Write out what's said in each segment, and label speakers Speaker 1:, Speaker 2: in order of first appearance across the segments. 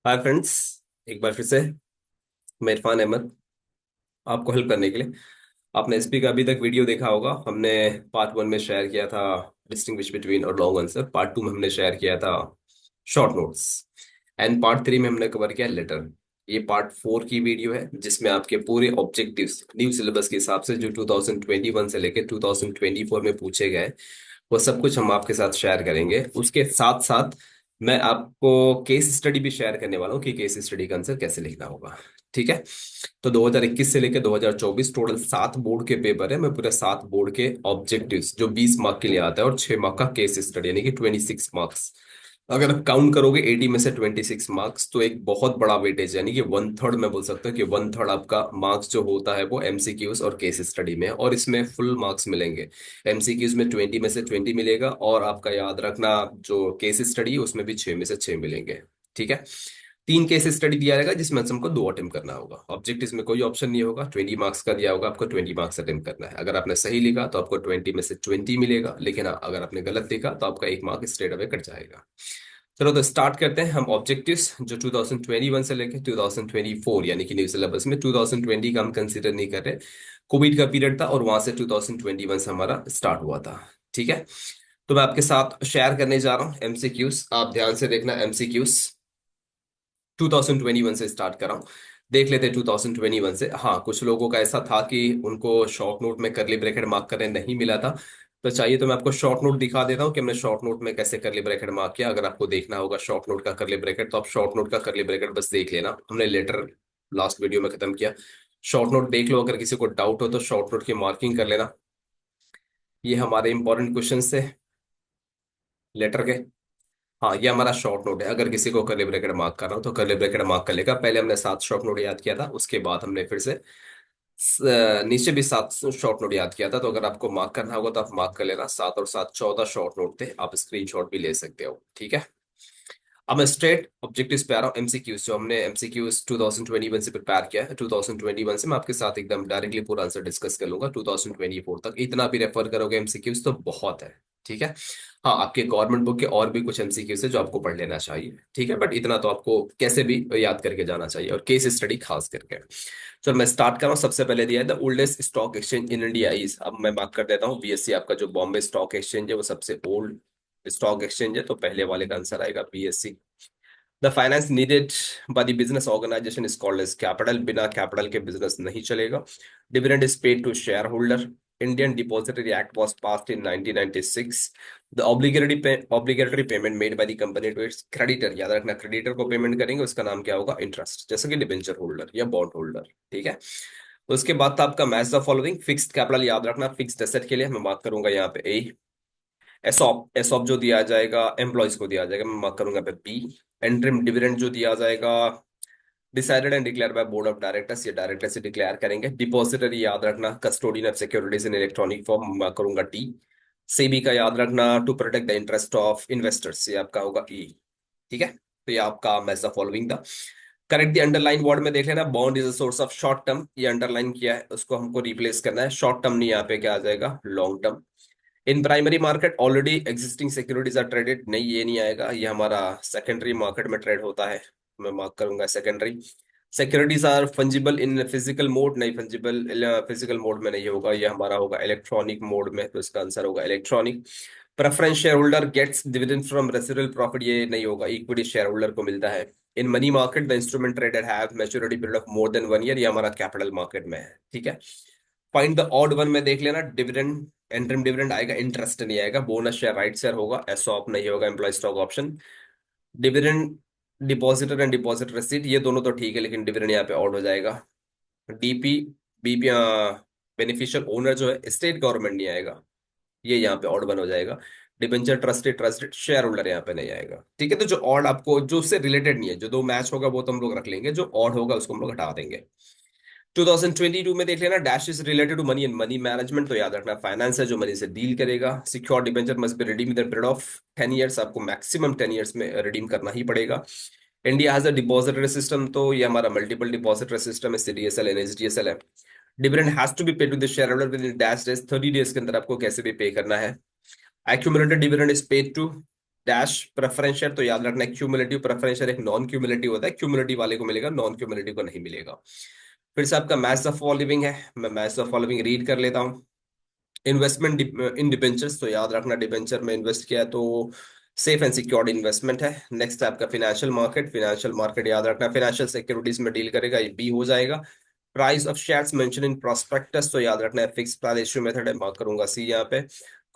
Speaker 1: Hi friends. एक बार फिर से मैं इरफान अहमद आपको हेल्प करने के लिए। आपने एसपी का अभी तक वीडियो देखा होगा। हमने पार्ट वन में शेयर किया था डिस्टिंग्विश बिटवीन और लॉन्ग आंसर। पार्ट टू में हमने शेयर किया था short notes. And part three में हमने कवर किया लेटर। ये पार्ट फोर की वीडियो है जिसमें आपके पूरे ऑब्जेक्टिव्स न्यू सिलेबस के हिसाब से जो 2021 से लेकर 2024 में पूछे गए वो सब कुछ हम आपके साथ शेयर करेंगे। उसके साथ साथ मैं आपको केस स्टडी भी शेयर करने वाला हूँ कि केस स्टडी का आंसर कैसे लिखना होगा। ठीक है। तो 2021 से लेकर 2024 टोटल 7 बोर्ड के पेपर है। मैं पूरे 7 बोर्ड के ऑब्जेक्टिव्स जो 20 मार्क के लिए आता है और 6 मार्क का केस स्टडी यानी कि 26 मार्क्स। अगर आप काउंट करोगे 80 में से 26 मार्क्स तो एक बहुत बड़ा वेटेज यानी कि वन थर्ड, मैं बोल सकता हूँ कि वन थर्ड आपका मार्क्स जो होता है वो एमसीक्यूज और केस स्टडी में है और इसमें फुल मार्क्स मिलेंगे। एमसीक्यूज में 20 में से 20 मिलेगा और आपका याद रखना जो केस स्टडी उसमें भी 6 में से 6 मिलेंगे। ठीक है। 3 केस स्टडी दिया रहेगा जिसमें से हमको 2 अटेम्प्ट करना होगा। ऑब्जेक्टिव में कोई ऑप्शन नहीं होगा। 20 मार्क्स का दिया होगा, आपको 20 मार्क्स अटेम्प्ट करना है। अगर आपने सही लिखा तो आपको 20 में से 20 मिलेगा, लेकिन हाँ, अगर आपने गलत लिखा तो आपका 1 मार्क स्ट्रेट अवे कट जाएगा। चलो तो स्टार्ट करते हैं हम ऑब्जेक्टिव्स जो 2021 से लेकर 2024 यानी कि न्यू सिलेबस में 2020 का हम कंसीडर नहीं कर रहे। कोविड का पीरियड था और वहां से 2021 से हमारा स्टार्ट हुआ था। ठीक है। तो मैं आपके साथ शेयर करने जा रहा हूँ एमसीक्यूज। आप ध्यान से देखना एमसीक्यूज 2021 से स्टार्ट कर रहा हूँ। देख लेते हैं 2021 से। हाँ, कुछ लोगों का ऐसा था कि उनको शॉर्ट नोट में करली ब्रैकेट मार्क करने नहीं मिला था। तो चाहिए तो मैं आपको शॉर्ट नोट दिखा देता हूँ कि हमने शॉर्ट नोट में कैसे करली ब्रैकेट मार्क किया। अगर आपको देखना होगा शॉर्ट नोट का करली ब्रैकेट तो आप शॉर्ट नोट का करली ब्रैकेट बस देख लेना। हमने लेटर लास्ट वीडियो में खत्म किया। शॉर्ट नोट देख लो, अगर किसी को डाउट हो तो शॉर्ट नोट की मार्किंग कर लेना। ये हमारे इंपॉर्टेंट क्वेश्चन थे लेटर के। हाँ, ये हमारा शॉर्ट नोट है। अगर किसी को कर्ली ब्रैकेट मार्क कर रहा हूँ तो कर्ली ब्रैकेट मार्क कर लेगा। पहले हमने 7 शॉर्ट नोट याद किया था, उसके बाद हमने फिर से नीचे भी 7 शॉर्ट नोट याद किया था। तो अगर आपको मार्क करना होगा तो आप मार्क कर लेना। 7 और 7 14 शॉर्ट नोट थे। आप स्क्रीनशॉट भी ले सकते हो। ठीक है। अब मैं स्ट्रेट ऑब्जेक्टिव्स पे आ रहा हूँ। एमसीक्यूज जो हमने एमसीक्यूज 2021 से प्रिपेयर किया है, 2021 से मैं आपके साथ एकदम डायरेक्टली पूरा आंसर डिस्कस कर लूंगा। 2024 तक इतना भी रेफर करोगे एमसीक्यूज तो बहुत है। ठीक है। हाँ, आपके गवर्नमेंट बुक के और भी कुछ एमसीक्यूज है जो आपको पढ़ लेना चाहिए। ठीक है, बट इतना तो आपको कैसे भी याद करके जाना चाहिए और केस स्टडी खास करके। चलो मैं स्टार्ट कर रहा हूँ। सबसे पहले दिया है the oldest stock exchange in India is. अब मैं बात कर देता हूँ बीएससी। आपका जो बॉम्बे स्टॉक एक्सचेंज है वो सबसे ओल्ड स्टॉक एक्सचेंज है, तो पहले वाले का आंसर आएगा BSc. The finance needed by the business organisation is called as capital. बिना कैपिटल के बिजनेस नहीं चलेगा। Dividend is paid to shareholder. Indian depository act was passed in 1996। The obligatory payment made by the company to its creditor. याद रखना, creditor को payment करेंगे उसका नाम क्या होगा? इंटरेस्ट, जैसे कि डिबेंचर होल्डर या बॉन्ड होल्डर। ठीक है। उसके बाद था आपका match the following. Fixed capital याद रखना, फिक्स्ड एसेट के लिए मैं मार्क करूंगा यहाँ पे ए। एसॉप, एसॉप जो दिया जाएगा एम्प्लॉयज को दिया जाएगा, मैं मार्क करूंगा पे बी। एंट्रीम डिविडेंड जो दिया जाएगा decided and declare by board of directors, ये डायरेक्टर से डिक्लेयर करेंगे। डिपॉजिटरी याद रखना, custodian of securities in electronic form, mark करूंगा टी। सेबी का याद रखना, to protect the interest of investors, ये आपका होगा ई। ठीक है। तो ये आपका मैच द फॉलोइंग था। करेक्ट द अंडरलाइन वर्ड में देख लेना, bond is a source of short term, ये अंडरलाइन किया है उसको हमको रिप्लेस करना है। शॉर्ट टर्म नहीं, यहाँ पे क्या आ जाएगा? Long term. In primary market already existing securities are traded, नहीं ये नहीं आएगा, ये हमारा सेकेंडरी मार्केट में ट्रेड होता है। मैं मार्क करूंगा secondary. Securities are fungible in physical mode, नहीं फंजिबल फिजिकल मोड में नहीं होगा, ये हमारा होगा इलेक्ट्रॉनिक मोड में, तो इसका आंसर होगा electronic. Preference share holder gets dividend from residual profit, ये नहीं होगा, इक्विटी शेयर होल्डर को मिलता है। In money market the instrument traded have maturity period of more than 1 year, ये हमारा कैपिटल मार्केट में है। ठीक है। फाइंड द ऑड वन में देख लेना, डिविडेंड एंटरम डिविडेंड आएगा, इंटरेस्ट नहीं आएगा। बोनस शेयर राइट शेयर होगा, एसओप नहीं होगा, employ stock option. Dividend depositor and deposit receipt, ये दोनों तो ठीक है, लेकिन डिविडेंड यहाँ पे ऑड हो जाएगा। डीपी बीपी बेनिफिशियल ओनर जो है स्टेट गवर्नमेंट नहीं आएगा, ये यहाँ पे ऑड वन हो जाएगा। Debenture trusted trusted share holder यहाँ पे नहीं आएगा। ठीक है। तो जो ऑड आपको जो उससे रिलेटेड नहीं है, जो दो मैच होगा वो तो हम लोग रख लेंगे, जो ऑड होगा उसको हम लोग हटा देंगे। 2022 में देख लेना, dash is related to money and money management, तो याद रखना फाइनेंस है जो मनी से डील करेगा। Secure debenture must be redeem with period of 10 years, आपको मैक्सिमम 10 ईयर्स में रिडीम करना ही पड़ेगा। India has a depository system, तो ये हमारा मल्टीपल डिपॉजिटरी सिस्टम है, सीडीएसएल एनएचडीएसएल है। Dividend has to be paid to the share holder within dash days, 30 days के अंदर आपको कैसे भी पे करना है। Accumulated dividend is paid to dash preference share, तो याद रखना क्यूमुलेटिव प्रेफरेंस शेयर एक नॉन क्यूमुलेटिव होता है, क्यूमुलेटिव वाले को मिलेगा, नॉन क्यूमुलेटिव को नहीं मिलेगा। फिर से आपका मैच द फॉलोइंग है, मैं मैच द फॉलोइंग रीड कर लेता हूँ। इन्वेस्टमेंट इन डिबेंचर्स, तो याद रखना डिबेंचर में इन्वेस्ट किया है तो सेफ एंड सिक्योर्ड इन्वेस्टमेंट है। नेक्स्ट है आपका फिनेंशियल मार्केट, फिनेंशियल मार्केट याद रखना फाइनेंशियल सिक्योरिटीज में डील करेगा, ये बी हो जाएगा। Price of shares mention in prospectus, तो याद रखना है फिक्स प्राइस इश्यू मेथड है, मार्क करूंगा सी यहाँ पे।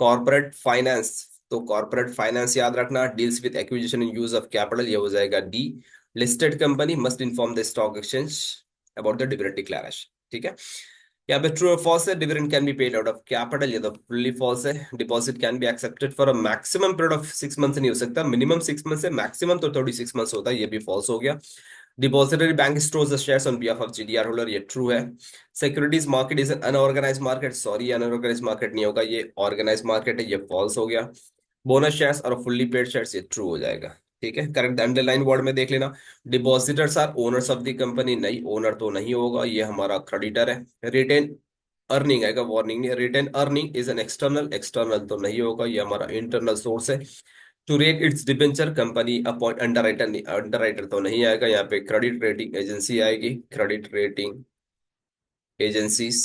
Speaker 1: कॉर्पोरेट फाइनेंस, तो कॉर्पोरेट फाइनेंस याद रखना deals with acquisition in use of capital, ये हो जाएगा D. Listed company must inform the stock exchange about the dividend declaration, ठीक है। यहाँ पे ट्रू और फॉल्स है, dividend can be paid out of capital, ये तो फुल्ली फॉल्स है। Deposit can be accepted for a maximum period of 6 months, नहीं हो सकता, मिनिमम 6 मंथ्स है, मैक्सिमम तो 36 मंथ्स होता है, ये भी फॉल्स हो गया। Depository bank stores the shares on behalf of GDR holder, ये ट्रू है। Securities market is an unorganize market, sorry unorganize market नहीं होगा, ये ऑर्गेनाइज मार्केट है, ये फॉल्स हो गया। बोनस शेयर्स और फुल्ली पेड शेयर्स, ये ट्रू हो जाएगा, ठीक है। करेक्ट अंडरलाइन वर्ड में देख लेना। Depositors are owners of the company, नहीं ओनर तो नहीं होगा, ये हमारा क्रेडिटर है। रिटेन अर्निंग आएगा, वार्निंग नहीं, retain earning is an external, external तो नहीं होगा, ये हमारा इंटरनल सोर्स है। To rate its debenture company appoint underwriter, underwriter तो नहीं आएगा, यहाँ पे क्रेडिट रेटिंग एजेंसी आएगी, credit rating agencies.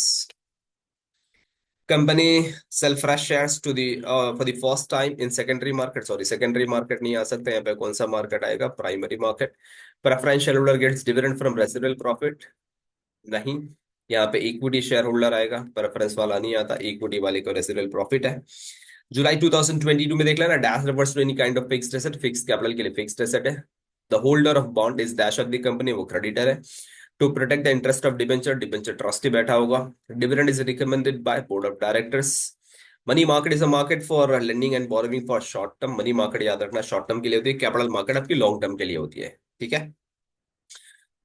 Speaker 1: Company sell fresh shares to the for the first time in secondary market, sorry secondary market नहीं आ सकता, यहाँ पे कौन सा मार्केट आएगा, primary market. Preferential holder gets dividend from residual profit, नहीं। यहाँ पे इक्विटी शेयर होल्डर आएगा, प्रेफरेंस वाला नहीं आता, इक्विटी वाले को रेसिडुअल प्रॉफिट है। जुलाई 2022 में देख लेना, dash refers to any kind of fixed asset, fix capital के लिए फिक्स्ड एसेट है। The holder of bond is dash of the company, वो क्रेडिटर है। To protect the interest of debenture, debenture trustee बैठा होगा। Dividend is recommended by board of directors. Money market is a market for lending and borrowing for short term, money market याद रखना short term के लिए होती है, capital market आपकी long term के लिए होती है, ठीक है।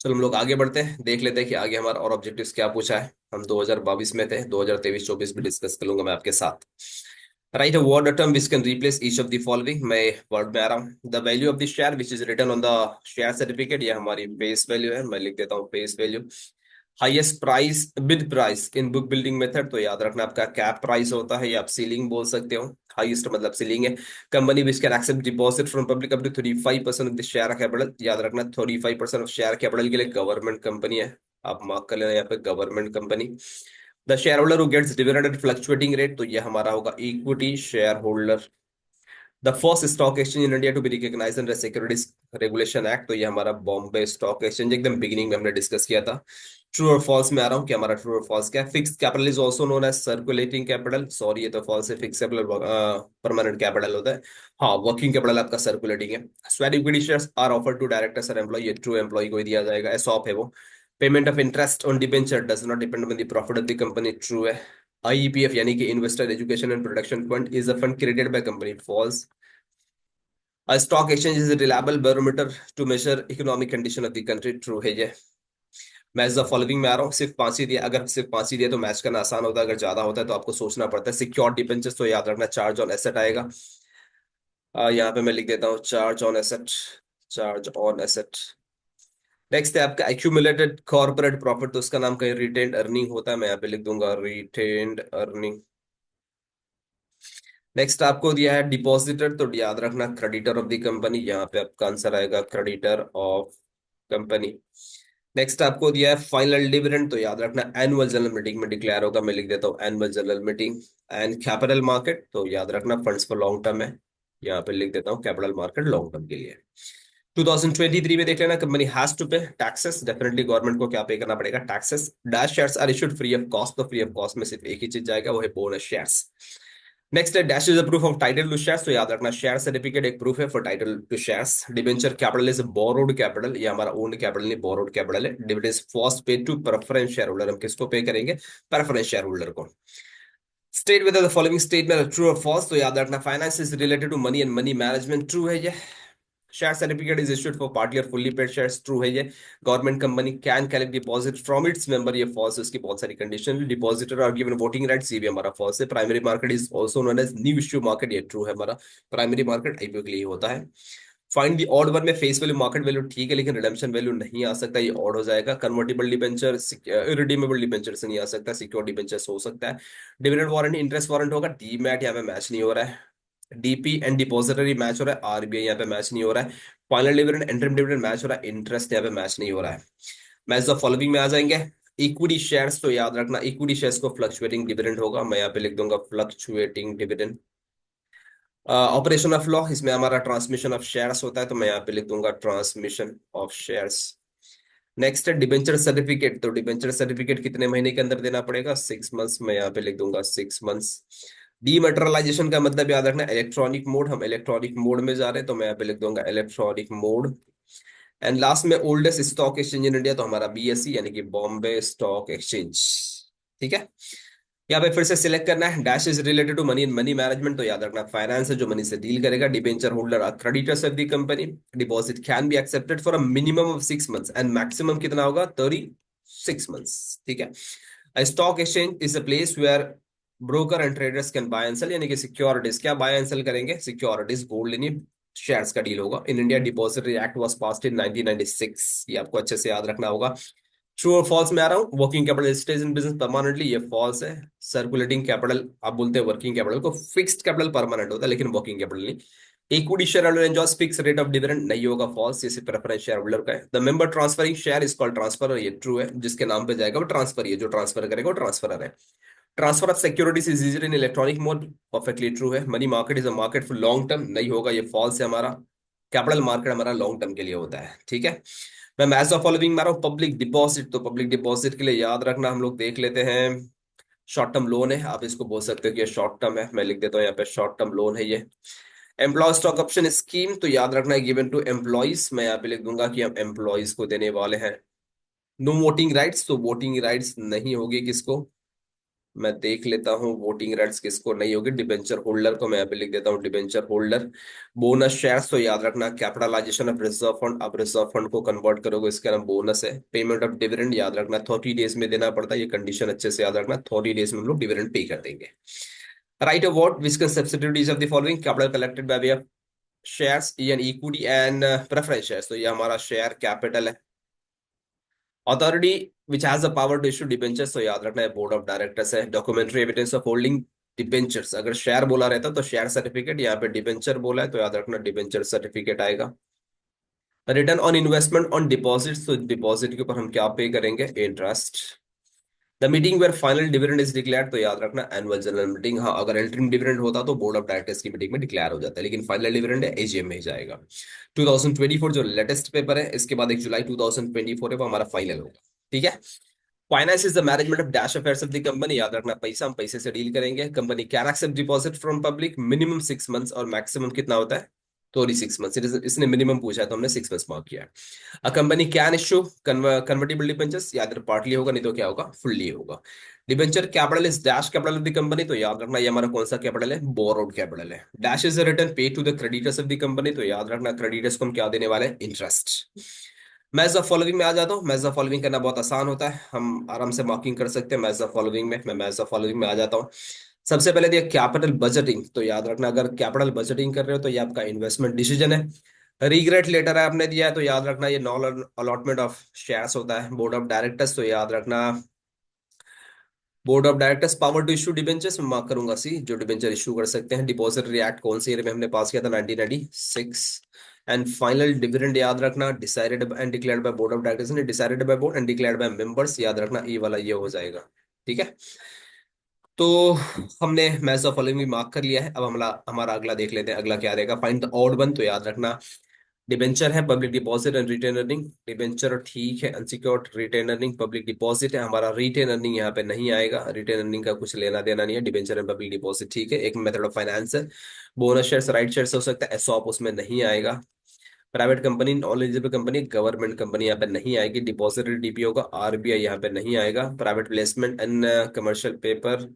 Speaker 1: चलो हम लोग आगे बढ़ते हैं, देख लेते हैं कि आगे हमारा और ऑब्जेक्टिव्स क्या पूछा है। हम 2022 में थे, 2023-24 भी डिस्कस कर लूंगा मैं आपके साथ। Write a word term which can replace each of the following, मैं वर्ड में आ रहा हूँ। The value of the share which is written on the share certificate, ये हमारी फेस वैल्यू है, मैं लिख देता हूँ face value. Highest price bid price in book building method, तो याद रखना आपका कैप प्राइस होता है, या आप सीलिंग बोल सकते हो, हाईएस्ट मतलब सीलिंग है। Company which can accept deposit from public up to 35% of the share capital, याद रखना 35% ऑफ शेयर कैपिटल के लिए गवर्नमेंट कंपनी है, आप मार्क कर लेना यहाँ पे government company. The share holder who gets dividend at fluctuating rate, तो ये हमारा होगा equity share holder. The first stock exchange in India to be recognised under securities regulation act, तो ये हमारा बॉम्बे स्टॉक एक्सचेंज, एकदम बिगिनिंग में हमने डिस्कस किया था। ट्रू और फॉल्स में आ रहा हूँ कि हमारा ट्रू और फॉल्स क्या है। Fixed capital is also known as circulating capital, sorry ये तो फॉल्स है, फिक्स कैपिटल परमानेंट कैपिटल होता है। हाँ वर्किंग कैपिटल आपका सर्कुलेटिंग है। Sweat equity shares are offered to directors और एम्प्लॉय, ये ट्रू एम्प्लॉय को ही दिया जाएगा, एसॉप है वो। Payment of interest on debenture does not depend on the profit of the company, true है। आईईपीएफ यानी कि investor education and protection fund is a fund created by company, false. A stock exchange is a reliable barometer to measure economic condition of the country, true है ये। Match the following में आ रहा हूँ, सिर्फ 5 ही दिया, अगर सिर्फ 5 ही दिया तो मैच करना आसान होता है, अगर ज्यादा होता है तो आपको सोचना पड़ता है। सिक्योर डिबेंचर्स, तो याद रखना चार्ज ऑन एसेट आएगा, यहाँ पे मैं लिख देता हूँ charge on asset, charge on asset. Next है आपका एक्यूमुलेटेड कॉर्पोरेट प्रॉफिट, तो उसका नाम कहीं रिटेन्ड अर्निंग होता है, मैं यहाँ पे लिख दूंगा रिटेन्ड अर्निंग। नेक्स्ट आपको दिया है डिपॉजिटर, तो याद रखना क्रेडिटर ऑफ द कंपनी, यहाँ पे आपका आंसर आएगा क्रेडिटर ऑफ कंपनी। नेक्स्ट आपको दिया है फाइनल डिविडेंड, तो याद रखना एनुअल जनरल मीटिंग में डिक्लेयर होगा, मैं लिख देता हूँ annual general meeting. And capital market, तो याद रखना फंड्स फॉर लॉन्ग टर्म है, यहाँ पे लिख देता हूँ कैपिटल मार्केट लॉन्ग टर्म के लिए। 2023 में देख लेना, company has to pay taxes, definitely government को क्या पे करना पड़ेगा, taxes. Dash shares are issued free of cost, तो फ्री ऑफ कॉस्ट में सिर्फ एक ही चीज जाएगा, वो है बोनस शेयर्स। नेक्स्ट है dash is a proof of title to shares, तो याद रखना शेयर सर्टिफिकेट एक प्रूफ है for title to shares. Debenture capital is borrowed capital, ये हमारा ओन कैपिटल नहीं बोरोड कैपिटल है। Dividend is first pay to preference share holder, हम किसको पे करेंगे, प्रेफरेंस शेयर होल्डर को। State with the following statement true और false, तो याद रखना finance is related to money and money management, true है ये। Share certificate is issued for partly और फुल्ली पेड शेयर्स, ट्रू है ये। Government company can collect deposit from its member, ये फॉल्स है, उसकी बहुत सारी condition. Depositor are given voting rights, ये भी हमारा फॉल्स है। Primary market is also known as new issue market, ये ट्रू है हमारा। प्राइमरी मार्केट आईपीओ के लिए होता है। फाइंड द ऑड वन में फेस वैल्यू मार्केट वैल्यू ठीक है, लेकिन रिडेम्पशन वैल्यू नहीं आ सकता, ये ऑड हो जाएगा। कन्वर्टिबल डिबेंचर रिडीमेबल डिबेंचर से नहीं आ सकता, सिक्योर डिबेंचर हो सकता है। डिविडेंड वारंट इंटरेस्ट वारंट होगा, डीमैट यहाँ पे मैच नहीं हो रहा है। डीपी एंड डिपॉजिटरी मैच हो रहा है, आरबीआई यहाँ पे मैच नहीं हो रहा है। Final dividend interim dividend match हो रहा है, इंटरेस्ट यहाँ पे मैच नहीं हो रहा है। मैच द फॉलोइंग में आ जाएंगे। इक्विटी शेयर्स, तो याद रखना इक्विटी शेयर्स को फ्लक्चुएटिंग डिविडेंड होगा, मैं यहाँ पे लिख दूंगा fluctuating dividend. Operation of law, इसमें हमारा ट्रांसमिशन ऑफ शेयर्स होता है, तो मैं यहाँ पे लिख दूंगा ट्रांसमिशन ऑफ शेयर्स। नेक्स्ट है डिबेंचर सर्टिफिकेट, तो डिबेंचर सर्टिफिकेट कितने महीने के अंदर देना पड़ेगा, 6 मंथ्स, मैं यहाँ पे लिख दूंगा 6 मंथ्स। डीमेटेरियलाइजेशन का मतलब याद रखना इलेक्ट्रॉनिक मोड, हम इलेक्ट्रॉनिक मोड में जा रहे हैं, तो मैं यहाँ पे लिख दूंगा इलेक्ट्रॉनिक मोड। एंड लास्ट में oldest stock exchange in India, तो हमारा बीएसई यानी कि बॉम्बे स्टॉक एक्सचेंज। ठीक है। यहाँ पे फिर से सिलेक्ट करना है, dash is related to money and money management, तो याद रखना फाइनेंस है जो मनी से डील करेगा। Debenture holder are creditors of the company. Deposit can be accepted for a minimum of 6 months and maximum कितना होगा, 36 मंथ्स। ठीक है। Stock exchange is a place where broker and traders can buy and sell, यानी कि securities क्या buy and sell करेंगे, securities gold यानी shares का डील होगा। In India depository act was passed in 1996, ये आपको अच्छे से याद रखना होगा। ट्रू और फॉल्स में आ रहा हूँ, working capital stage in business permanently, ये फॉल्स है। सर्कुलेटिंग कैपिटल, आप बोलते हैं वर्किंग कैपिटल को, फिक्स्ड कैपिटल परमानेंट होता है लेकिन वर्किंग कैपिटल नहीं। Equity share holder enjoys fix rate of dividend, नहीं होगा, फॉल्स, ये सिर्फ प्रेफरेंस शेयर होल्डर का है। The member transferring share is called transfer, ये ट्रू है, जिसके नाम पे जाएगा वो ट्रांसफर, ये जो ट्रांसफर करेगा वो ट्रांसफरर है। Transfer of securities is easily in electronic mode, perfectly true है। Money market is a market for long term, नहीं होगा, ये फॉल्स है हमारा। कैपिटल मार्केट हमारा लॉन्ग टर्म के लिए होता है। ठीक है। मैं मैच ऑफ फॉलोइंग में आ रहा हूँ, पब्लिक डिपॉजिट, तो पब्लिक डिपॉजिट के लिए याद रखना हम लोग देख लेते हैं। शॉर्ट टर्म लोन है, आप इसको बोल सकते हो कि ये शॉर्ट टर्म है, मैं लिख देता हूँ यहाँ पे शॉर्ट टर्म लोन है ये। एम्प्लॉय स्टॉक ऑप्शन स्कीम, तो याद रखना है गिवन टू एम्प्लॉइज, मैं यहाँ पे लिख दूंगा कि हम एम्प्लॉइज को देने वाले हैं। नो वोटिंग राइट्स, तो वोटिंग राइट्स नहीं होगी किसको, मैं देख लेता हूँ वोटिंग राइट्स किसको नहीं होगी, डिबेंचर होल्डर को, मैं यहाँ पे लिख देता हूँ डिबेंचर होल्डर। बोनस शेयर्स, तो याद रखना कैपिटलाइजेशन ऑफ रिजर्व फंड, अब रिजर्व फंड को कन्वर्ट करोगे इसका नाम बोनस है। पेमेंट ऑफ डिविडेंड, याद रखना 30 डेज में देना पड़ता है, ये कंडीशन अच्छे से याद रखना, 30 डेज में हम लोग डिविडेंड पे कर देंगे। Right of vote which can substitute of the following, capital collected by way of shares and equity and preference shares, तो ये हमारा शेयर कैपिटल है। Authority which has the power to issue debentures, तो याद रखना है बोर्ड ऑफ डायरेक्टर्स है। Documentary evidence of holding debentures, अगर शेयर बोला रहता तो शेयर सर्टिफिकेट, यहाँ पे डिबेंचर बोला है तो याद रखना डिबेंचर सर्टिफिकेट आएगा। Return on investment on deposit, तो डिपॉजिट के ऊपर हम क्या पे करेंगे, interest. The meeting where final dividend is declared, तो याद रखना एनुअल जनरल मीटिंग, हाँ अगर इंटरिम डिविडेंड होता तो बोर्ड ऑफ डायरेक्टर्स की मीटिंग में डिक्लेयर हो जाता है, लेकिन फाइनल डिविडेंड है एजीएम में ही जाएगा। 2024 जो लेटेस्ट पेपर है, इसके बाद 1 जुलाई 2024 है वो हमारा फाइनल होगा। ठीक है। Finance is the management of dash affairs of the company, याद रखना पैसा, हम पैसे से डील करेंगे। Company can accept deposit from public minimum 6 months, और मैक्सिमम कितना होता है, तो 6 मंथ्स, इसने मिनिमम पूछा है तो हमने 6 मंथ्स मार्क किया है। A company can issue convertible debentures, याद पार्टली होगा नहीं तो क्या होगा, फुल्ली होगा। Debenture capital is dash capital of the company, तो याद रखना ये हमारा कौन सा कैपिटल है, बोरोड कैपिटल है। Dash is return pay to the creditors of the company, तो याद रखना क्रेडिटर्स को हम क्या देने वाले हैं, इंटरेस्ट। मैच द फॉलोइंग में आ जाता हूँ, मैच द फॉलोइंग करना बहुत आसान होता है, हम आराम से मार्किंग कर सकते हैं मैच द फॉलोइंग में। मैं मैच द फॉलोइंग में आ जाता हूँ। सबसे पहले दिया कैपिटल बजटिंग, तो याद रखना अगर कैपिटल बजटिंग कर रहे हो तो ये आपका इन्वेस्टमेंट डिसीजन है। रिग्रेट लेटर है आपने दिया है, तो याद रखना ये नॉन अलॉटमेंट ऑफ शेयर्स होता है। बोर्ड ऑफ डायरेक्टर्स, तो याद रखना board of directors power to issue debentures, मैं मार्क करूंगा सी, जो डिबेंचर इशू कर सकते हैं। डिपॉजिटरी एक्ट कौन से ईयर में हमने पास किया था, 1996। एंड फाइनल डिविडेंड याद रखना decided and declared by board of directors, ने decided by board and declared by members, याद रखना ये वाला ये हो जाएगा। ठीक है। तो हमने मैच ऑफ फॉलोइंग भी मार्क कर लिया है, अब हमारा हमारा अगला देख लेते हैं, अगला क्या रहेगा, फाइंड द ऑड वन, तो याद रखना डिबेंचर है, public deposit and retained earning, debenture ठीक है, unsecured retained earning, public deposit है हमारा, रिटेन अर्निंग यहाँ पे नहीं आएगा, रिटेन अर्निंग का कुछ लेना देना नहीं है, डिबेंचर एंड पब्लिक डिपॉजिट ठीक है, एक मेथड ऑफ फाइनेंस है। बोनस शेयर्स राइट शेयर्स हो सकता है, एसॉप उसमें नहीं आएगा। Private company non eligible company, government company यहाँ पे नहीं आएगी। डिपॉजिटरी डीपी होगा, आरबीआई यहाँ पे नहीं आएगा। Private placement and commercial paper,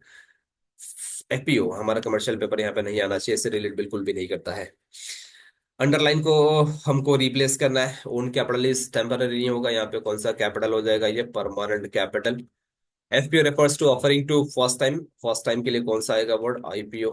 Speaker 1: FPO हमारा कमर्शियल पेपर यहाँ पे नहीं आना चाहिए, इससे रिलेट बिल्कुल भी नहीं करता है। अंडरलाइन को हमको रिप्लेस करना है, ओन कैपिटल इज टेम्पररी नहीं होगा, यहाँ पे कौन सा कैपिटल हो जाएगा, ये permanent capital. FPO refers to offering to first time, first time के लिए कौन सा आएगा word, IPO.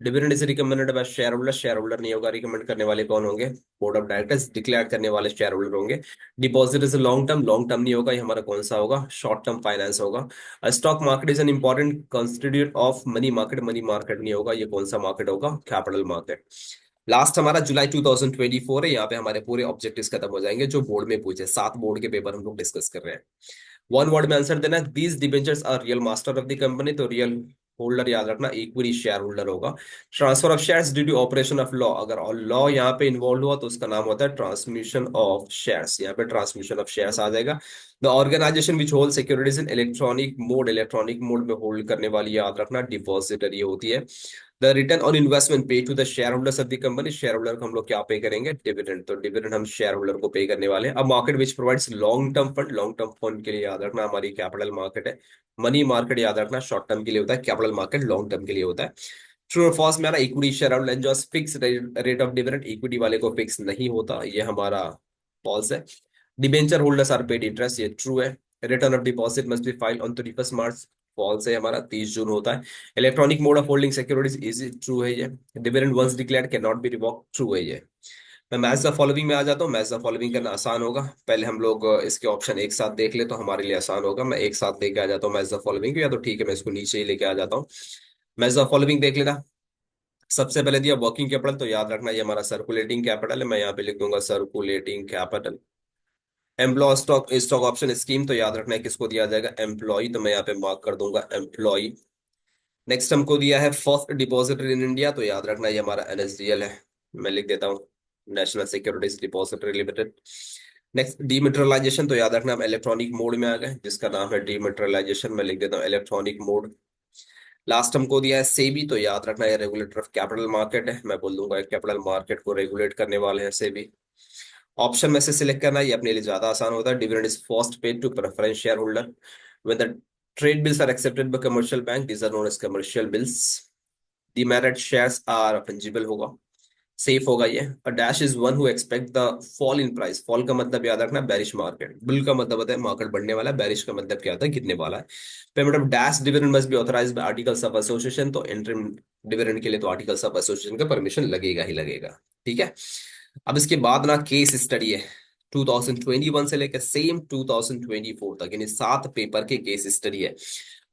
Speaker 1: Dividend is recommended by share holder, share holder नहीं होगा, रिकमेंड करने वाले कौन होंगे? बोर्ड ऑफ डायरेक्टर्स, डिक्लेयर करने वाले शेयर होल्डर होंगे। Deposit is long term, long term नहीं होगा, ये हमारा कौन सा होगा? शॉर्ट टर्म फाइनेंस होगा। Stock market is an important constitute of money market, money market नहीं होगा, ये कौन सा मार्केट होगा? Capital market. लास्ट हमारा जुलाई 2024 है, यहाँ पे हमारे पूरे ऑब्जेक्टिव्स खत्म हो जाएंगे जो बोर्ड में पूछे, 7 बोर्ड के पेपर हम लोग डिस्कस कर रहे हैं। वन वर्ड में आंसर देना, these debentures are real master of the company, तो रियल होल्डर याद रखना इक्विटी शेयर होल्डर होगा। Transfer of shares due to operation of law, अगर लॉ यहाँ पे इन्वॉल्व हुआ तो उसका नाम होता है ट्रांसमिशन ऑफ शेयर्स, यहाँ पे ट्रांसमिशन ऑफ शेयर्स आ जाएगा। The organisation which hold securities in electronic mode, electronic mode में होल्ड करने वाली याद रखना डिपॉजिटरी होती है। The return on investment pay to the share holders of the company, share holder को हम लोग क्या पे करेंगे? डिविडेंड, तो डिविडेंड हम शेयर होल्डर को पे करने वाले हैं। अब market which provides long term fund, long term fund के लिए याद रखना हमारी कैपिटल मार्केट है। मनी मार्केट याद रखना शॉर्ट टर्म के लिए होता है, कैपिटल मार्केट लॉन्ग टर्म के लिए होता है। ट्रू और फॉल्स में हमारा equity share holder enjoys fix rate of dividend, equity वाले को फिक्स नहीं होता, ये हमारा फॉल्स है। Debenture holders are paid interest, ये ट्रू है। Return of deposit must be file on 31 March, false है, हमारा 30 जून होता है। Electronic mode of holding securities is true है ये। Dividend once declared can not be revoked, true है ये। मैं मैच द फॉलोइंग में आ जाता हूँ, मैच द फॉलोइंग करना आसान होगा। पहले हम लोग इसके ऑप्शन एक साथ देख ले तो हमारे लिए आसान होगा। मैं एक साथ लेके आ जाता हूँ मैच द फॉलोइंग, या तो ठीक है मैं इसको नीचे ही लेके आ जाता हूँ। मैच द फॉलोइंग देख लेना। सबसे पहले दिया वर्किंग कैपिटल, तो याद रखना ये हमारा सर्कुलेटिंग कैपिटल है, मैं यहाँ पे लिख दूंगा circulating capital. Employee stock stock option scheme, तो याद रखना है किसको दिया जाएगा? एम्प्लॉय, तो मैं यहाँ पे मार्क कर दूंगा एम्प्लॉय। नेक्स्ट हमको दिया है फर्स्ट डिपॉजिटरी इन इंडिया, तो याद रखना ये हमारा एनएसडीएल है, मैं लिख देता हूँ national securities depository limited. Next डीमेटेरियलाइजेशन, तो याद रखना हम इलेक्ट्रॉनिक मोड में आ गए, जिसका नाम है डीमेटेरियलाइजेशन, मैं लिख देता हूँ इलेक्ट्रॉनिक मोड। लास्ट हमको दिया है सेबी, तो याद रखना ये रेगुलेटर ऑफ कैपिटल मार्केट है, मैं बोल दूंगा कैपिटल मार्केट को रेगुलेट करने वाले हैं सेबी। ऑप्शन में से सिलेक्ट करना ये अपने लिए ज्यादा आसान होता है। Dividend is first paid to preference share holder when the trade bills are accepted by commercial bank, these are known as commercial bills. Dematted shares are fungible होगा, सेफ होगा ये। A dash is one who expect the fall in price, fall का मतलब याद रखना bearish market, bull का मतलब होता है मार्केट बढ़ने वाला है, बेरिश का मतलब क्या होता है? गिरने वाला है। Payment of dash dividend must be authorised bye articles of association, तो इंटरिम डिविडेंड के लिए तो आर्टिकल्स ऑफ एसोसिएशन का परमिशन लगेगा ही लगेगा, ठीक है। अब इसके बाद ना केस स्टडी है 2021 से लेकर सेम 2024 तक, यानी 7 पेपर के केस स्टडी है।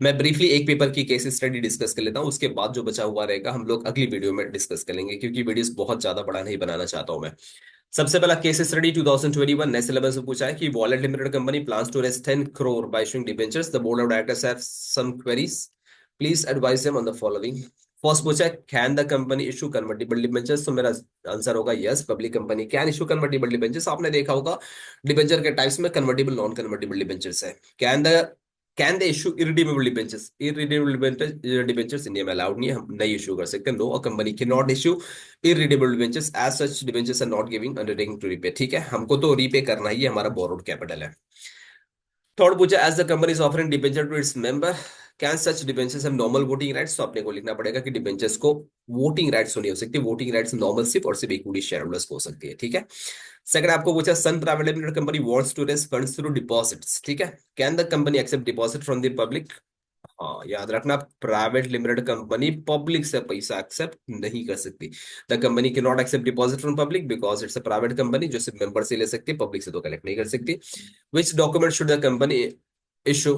Speaker 1: मैं ब्रीफली एक पेपर की केस स्टडी डिस्कस कर लेता हूँ, उसके बाद जो बचा हुआ रहेगा हम लोग अगली वीडियो में डिस्कस करेंगे, क्योंकि वीडियोस बहुत ज्यादा बड़ा नहीं बनाना चाहता हूं मैं। सबसे पहला केस स्टडी 2021 नए सिलेबस में पूछा है कि wallet limited company plans to raise 10 crore by issuing debentures, the board of directors have some queries, please advise them on the following. First पूछा है can the company issue convertible debentures, तो मेरा answer होगा yes, public company can issue convertible debentures. आपने देखा होगा debenture के types में कन्वर्टिबल नॉन कन्वर्टिबल डिबेंचर्स है। Can they issue irredeemable debentures, irredeemable debentures India में अलाउड नहीं है, हम नहीं इशू कर सकते। No, a company can not issue irredeemable debentures, as such debentures are not giving undertaking to repay, ठीक है, हमको तो रीपे करना ही है, हमारा बोरोड कैपिटल है। थर्ड पूछा as the company is offering debenture to its member, can such debentures have normal voting rights, तो अपने को लिखना पड़ेगा कि डिबेंचर्स को वोटिंग राइट्स नहीं हो सकती, वोटिंग राइट्स नॉर्मल सिर्फ और सिर्फ इक्विटी शेयर होल्डर्स को हो सकती है, ठीक है। सेकंड आपको पूछा Sun private limited company wants to raise funds through deposits, ठीक है, can the company accept deposit from the public? हाँ, याद रखना प्राइवेट लिमिटेड कंपनी पब्लिक से पैसा एक्सेप्ट नहीं कर सकती। The company can not accept deposit from public because it's a private company, जो सिर्फ मेंबर से ले सकती है, पब्लिक से तो कलेक्ट नहीं कर सकती। Which document should the company issue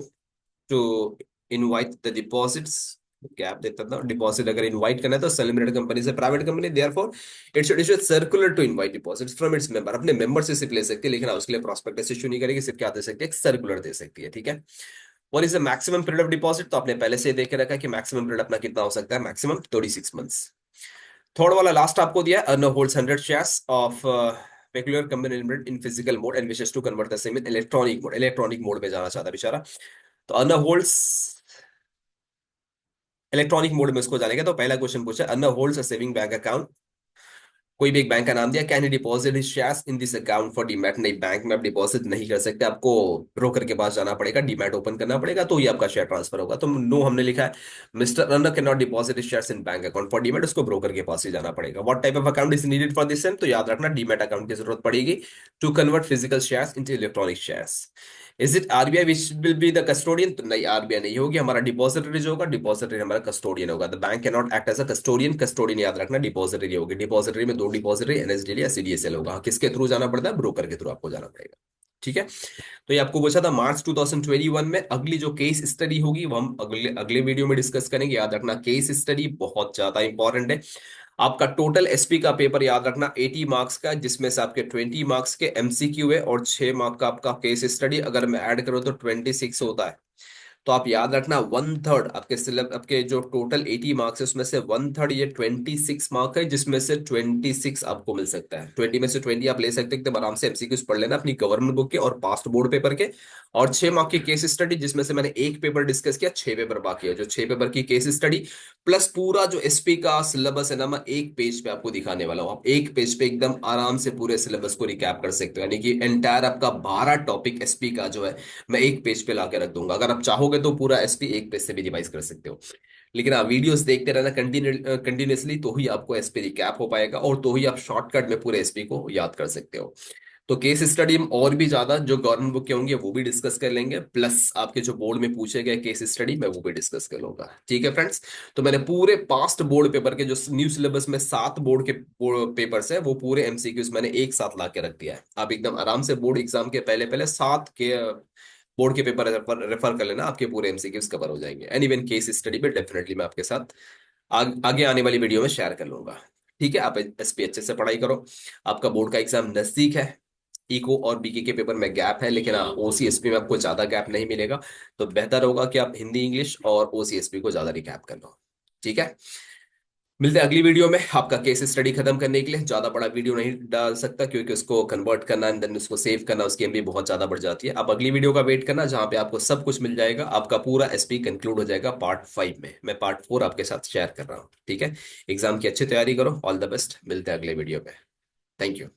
Speaker 1: to invite the deposits? Gap देता था, डिपॉजिट अगर इनवाइट करना है तो सन लिमिटेड कंपनी से, private company, therefore it should issue circular to invite deposits from its member, अपने मेंबर से सिर्फ ले सकती है, लेकिन उसके लिए प्रॉस्पेक्टस इशू नहीं करेगी, सिर्फ क्या दे सकती है? सर्कुलर दे सकती है, ठीक है। What is the maximum period of deposit, तो आपने पहले से ही देख के रखा है कि मैक्सिमम पीरियड अपना कितना हो सकता है? Maximum 36 months. थर्ड वाला लास्ट आपको दिया है, अर्नर holds 100 shares of peculiar company limited in physical mode and wishes to convert the same in electronic mode, electronic mode में जाना चाहता है बेचारा, तो अर्नर होल्ड्स इलेक्ट्रॉनिक मोड में उसको जानेगा। तो पहला क्वेश्चन पूछा, earner holds a saving bank account कोई भी एक बैंक का नाम दिया, can you deposit his shares in this account for demat, नहीं बैंक में आप डिपॉजिट नहीं कर सकते, आपको ब्रोकर के पास जाना पड़ेगा, डीमैट ओपन करना पड़ेगा, तो ये आपका शेयर ट्रांसफर होगा। तो नो हमने लिखा है mister Runner can not deposit his shares in bank account for demat, उसको ब्रोकर के पास ही जाना पड़ेगा। What type of account is needed for this same, तो याद रखना डीमैट अकाउंट की जरूरत पड़ेगी to convert physical shares into electronic shares. Is it RBI which will be the custodian, तो नहीं आरबीआई नहीं होगी, हमारा डिपॉजिटरी जो होगा, डिपॉजिटरी हमारा कस्टोडियन होगा। The bank can not act as a custodian, custodian याद रखना डिपॉजिटरी होगी। डिपॉजिटरी में दो डिपॉजिटरी, एनएसडीएल या सीडीएसएल होगा। किसके थ्रू जाना पड़ता है, ब्रोकर के थ्रू आपको जाना पड़ेगा। ठीक है, तो ये आपको पूछा था मार्च 2021 में। अगली जो केस स्टडी होगी वो हम अगले अगले वीडियो में डिस्कस करेंगे। याद रखना केस स्टडी बहुत ज्यादा इंपॉर्टेंट है। आपका टोटल एसपी का पेपर याद रखना 80 मार्क्स का, जिसमें से आपके 20 मार्क्स के एमसीक्यू है और 6 मार्क का आपका केस स्टडी। अगर मैं ऐड करूं तो 26 होता है। तो आप याद रखना 1/3 आपके सिलेब आपके जो टोटल 80 मार्क्स है उसमें से 1/3 ये 26 मार्क है, जिसमें से 26 आपको मिल सकता है। 20 में से 20 आप ले सकते हैं, एकदम आराम से एमसीक्यूज पढ़ लेना अपनी गवर्नमेंट बुक के और पास्ट बोर्ड पेपर के। और 6 मार्क की केस स्टडी, जिसमें से मैंने एक पेपर डिस्कस किया, 6 पेपर बाकी है। जो 6 पेपर की केस स्टडी प्लस पूरा जो एसपी का सिलेबस है ना, मैं एक पेज पे आपको दिखाने वाला हूँ। आप एक पेज पे एकदम आराम से पूरे सिलेबस को रिकैप कर सकते हो, यानी कि एंटायर आपका 12 टॉपिक एसपी का जो है मैं एक पेज पे लाके रख दूंगा। अगर आप चाहोगे तो पूरा एसपी एक पेज से भी रिवाइज कर सकते हो, लेकिन आप वीडियोस देखते रहना कंटिन्यूसली, तो ही आपको एसपी रिकैप हो पाएगा और तो ही आप शॉर्टकट में पूरे एसपी को याद कर सकते हो। तो केस स्टडी हम और भी ज्यादा जो गवर्नमेंट बुक के होंगे वो भी डिस्कस कर लेंगे, प्लस आपके जो बोर्ड में पूछे गए केस स्टडी मैं वो भी डिस्कस कर लूंगा। ठीक है फ्रेंड्स, तो मैंने पूरे पास्ट बोर्ड पेपर के जो न्यू सिलेबस में 7 बोर्ड के पेपर्स है वो पूरे एमसीक्यूज मैंने एक साथ ला के रख दिया है। आप एकदम आराम से बोर्ड एग्जाम के पहले पहले 7 के बोर्ड के पेपर रेफर कर लेना, आपके पूरे एमसीक्यूज कवर हो जाएंगे। एंड इवन केस स्टडी पे डेफिनेटली मैं आपके साथ आगे आने वाली वीडियो में शेयर कर लूंगा। ठीक है, आप एसपी अच्छे से पढ़ाई करो, आपका बोर्ड का एग्जाम नजदीक है। इको और बीके के पेपर में गैप है, लेकिन हाँ ओसी एसपी में आपको ज्यादा गैप नहीं मिलेगा। तो बेहतर होगा कि आप हिंदी इंग्लिश और ओसी एसपी को ज्यादा रिकैप कर लो। ठीक है, मिलते हैं अगली वीडियो में। आपका केस स्टडी खत्म करने के लिए ज्यादा बड़ा वीडियो नहीं डाल सकता, क्योंकि उसको कन्वर्ट करना एंड देन उसको सेव करना, उसकी एमबी बहुत ज्यादा बढ़ जाती है। आप अगली वीडियो का वेट करना, जहां पे आपको सब कुछ मिल जाएगा, आपका पूरा एसपी कंक्लूड हो जाएगा पार्ट 5 में। मैं पार्ट 4 आपके साथ शेयर कर रहा हूँ। ठीक है, एग्जाम की अच्छी तैयारी करो, ऑल द बेस्ट, मिलते हैं अगले वीडियो में। Thank you.